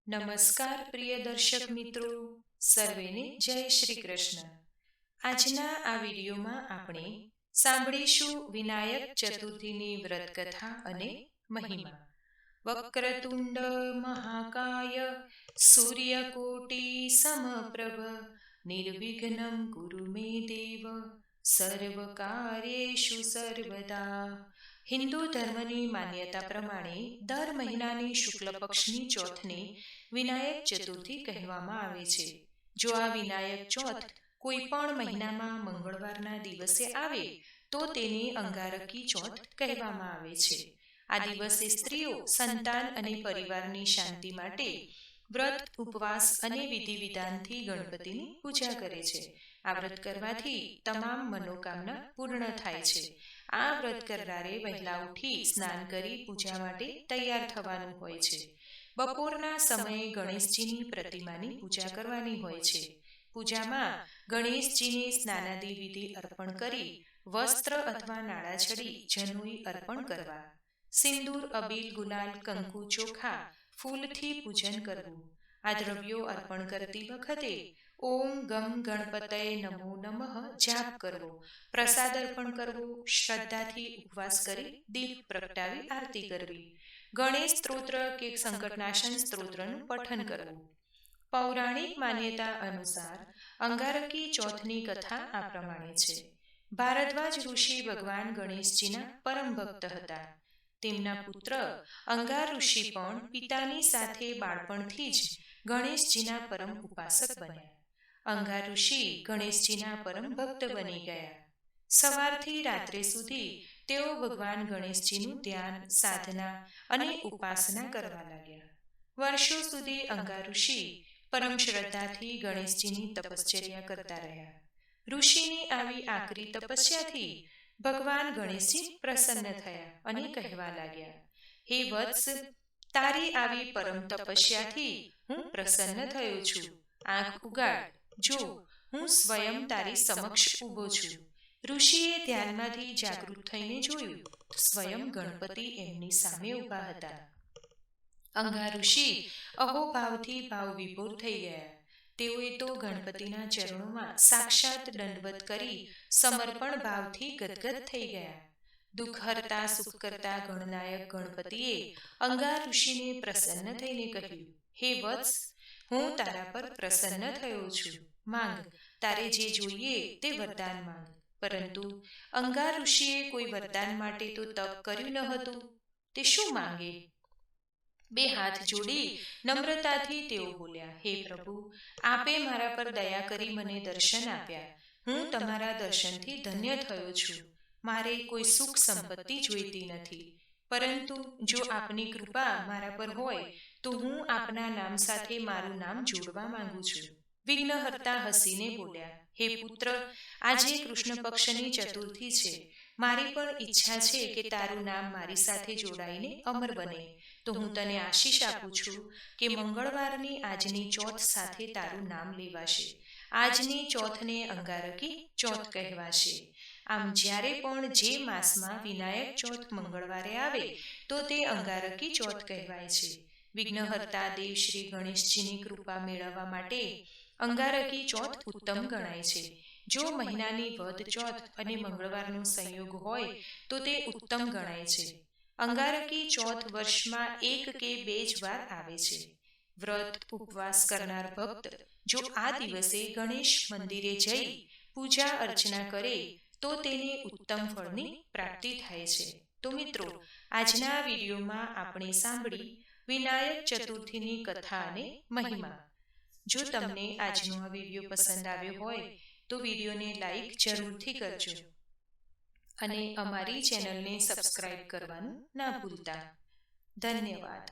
નમસ્કાર પ્રિય દર્શક મિત્રો, સર્વેને જય શ્રી કૃષ્ણ. આજના આ વિડીયોમાં આપણે સાંભળીશું વિનાયક ચતુર્થીની વ્રત કથા અને મહિમા. વક્રતુંડ મહાકાય સૂર્યકોટી સમપ્રભ નિર્વિઘ્નં કુરુ મે દેવ સર્વકાર્યેષુ સર્વદા. હિન્દુ ધર્મની માન્યતા પ્રમાણે દર મહિનાની શુક્લ પક્ષની ચોથને વિનાયક ચતુર્થી કહેવામાં આવે છે. જો આ વિનાયક ચોથ કોઈ પણ મહિનામાં મંગળવારના દિવસે આવે તો તેને અંગારકી ચોથ કહેવામાં આવે છે. આ દિવસે સ્ત્રીઓ સંતાન અને પરિવારની શાંતિ માટે વ્રત, ઉપવાસ અને વિધિ વિધાનથી ગણપતિની પૂજા કરે છે. આ વ્રત કરવાથી તમામ મનોકામના પૂર્ણ થાય છે. આ વ્રત કરનારે વહેલા ઉઠી સ્નાન કરી પૂજા માટે તૈયાર થવાનું હોય છે. બપોરના સમયે ગણેશજીની પ્રતિમાની પૂજા કરવાની હોય છે. પૂજામાં ગણેશજીને સ્નાનાદિ વિધિ અર્પણ કરી વસ્ત્ર અથવા નાળા છડી જનોઈ અર્પણ કરવા. સિંદૂર, અબીલ, ગુલાલ, કંકુ, ચોખા, ફૂલથી પૂજન કરવું. આ દ્રવ્યો અર્પણ કરતી વખતે ઓમ ગમ ગણપતયે નમો નમઃ જાપ કરવો. પ્રસાદ અર્પણ કરવો. શ્રદ્ધાથી ઉપવાસ કરી દીપ પ્રગટાવી આરતી કરવી. ગણેશ સ્ત્રોત્ર કે સંકટનાશન સ્ત્રોત્રનું પઠન કરવું. પૌરાણિક માન્યતા અનુસાર અંગારકી ચોથની કથા આ પ્રમાણે છે. ભારદ્વાજ ઋષિ ભગવાન ગણેશજીના પરમ ભક્ત હતા. તેમના પુત્ર અંગાર ઋષિ પણ પિતાની સાથે બાળપણથી જ ગણેશજીના પરમ ઉપાસક બન્યા. અંગાર ઋષિ ગણેશજીના પરમ ભક્ત બની ગયા. સવારથી રાત્રે સુધી તેઓ ભગવાન ગણેશજીનું ધ્યાન, સાધના અને ઉપાસના કરવા લાગ્યા. વર્ષો સુધી અંગાર ઋષિ પરમ શ્રદ્ધાથી ગણેશજીની તપશ્ચર્યા કરતા રહ્યા. ઋષિની આવી આકરી તપસ્યાથી ભગવાન ગણેશજી પ્રસન્ન થયા અને કહેવા લાગ્યા, હે વત્સ, તારી આવી પરમ તપસ્યાથી હું પ્રસન્ન થયો છું. આંખ ઉગાડ, જો હું સ્વયં તારી સમક્ષ ઊભો છું. ઋષિએ ધ્યાનમાંથી જાગૃત થઈને જોયું તો સ્વયં ગણપતિ એમની સામે ઊભા હતા. અંગાર ઋષિ અહોભાવથી ભાવ વિભોર થઈ ગયા. તેઓએ તો ગણપતિના ચરણોમાં સાક્ષાત દંડવત કરી સમર્પણ ભાવથી ગદગદ થઈ ગયા. દુઃખ હરતા સુખ કરતા ગણનાયક ગણપતિએ અંગાર ઋષિને પ્રસન્ન થઈને કહ્યું, હે વત્સ, હું તારા પર પ્રસન્ન થયો છું. માંગ, તારે જે જોઈએ તે વરદાન માંગ. પરંતુ અંગાર ઋષિએ કોઈ વરદાન માટે તો તપ કર્યું ન હતું. તે શું માંગે? બે હાથ જોડી નમ્રતાથી તેઓ બોલ્યા, હે પ્રભુ, આપે મારા પર દયા કરી મને દર્શન આપ્યા. હું તમારા દર્શનથી ધન્ય થયો છું. મારે કોઈ સુખ સંપત્તિ જોઈતી નથી. પરંતુ જો આપની કૃપા મારા પર હોય તો હું આપના નામ સાથે મારું નામ જોડવા માંગુ છું. વિઘ્નહર્તા હસીને બોલ્યા, હે પુત્ર, આજે કૃષ્ણ પક્ષની ચતુર્થી છે. મારી પણ ઈચ્છા છે કે તારું નામ મારી સાથે જોડાઈને અમર બને. તો હું તને આશીષ આપું છું કે મંગળવારની આજની ચોથ સાથે તારું નામ લેવાશે. આજની ચોથને અંગારકી ચોથ કહેવાશે. આમ જ્યારે પણ જે માસમાં વિનાયક ચોથ મંગળવારે આવે તો તે અંગારકી ચોથ કહેવાય છે. વિઘ્નહર્તા દેવ શ્રી ગણેશજીની કૃપા મેળવવા માટે અંગારકી ચોથ ઉત્તમ ગણાય છે. જો મહિનાની વદ ચોથ અને મંગળવારનો સંયોગ હોય તો તે ઉત્તમ ગણાય છે. અંગારકી ચોથ વર્ષમાં 1 કે 2 જ વાર આવે છે. વ્રત, ઉપવાસ કરનાર ભક્ત જો આ દિવસે ગણેશ મંદિરે જઈ પૂજા અર્ચના કરે તો તેને ઉત્તમ ફળની પ્રાપ્તિ થાય છે. તો મિત્રો, આજના વિડીયોમાં આપણે સાંભળી વિનાયક ચતુર્થીની કથા અને મહિમા. જો તમને આજનો આ વિડીયો પસંદ આવ્યો હોય તો વિડીયોને લાઈક જરૂરથી કરજો અને અમારી ચેનલને સબસ્ક્રાઇબ કરવાનું ના ભૂલતા. ધન્યવાદ.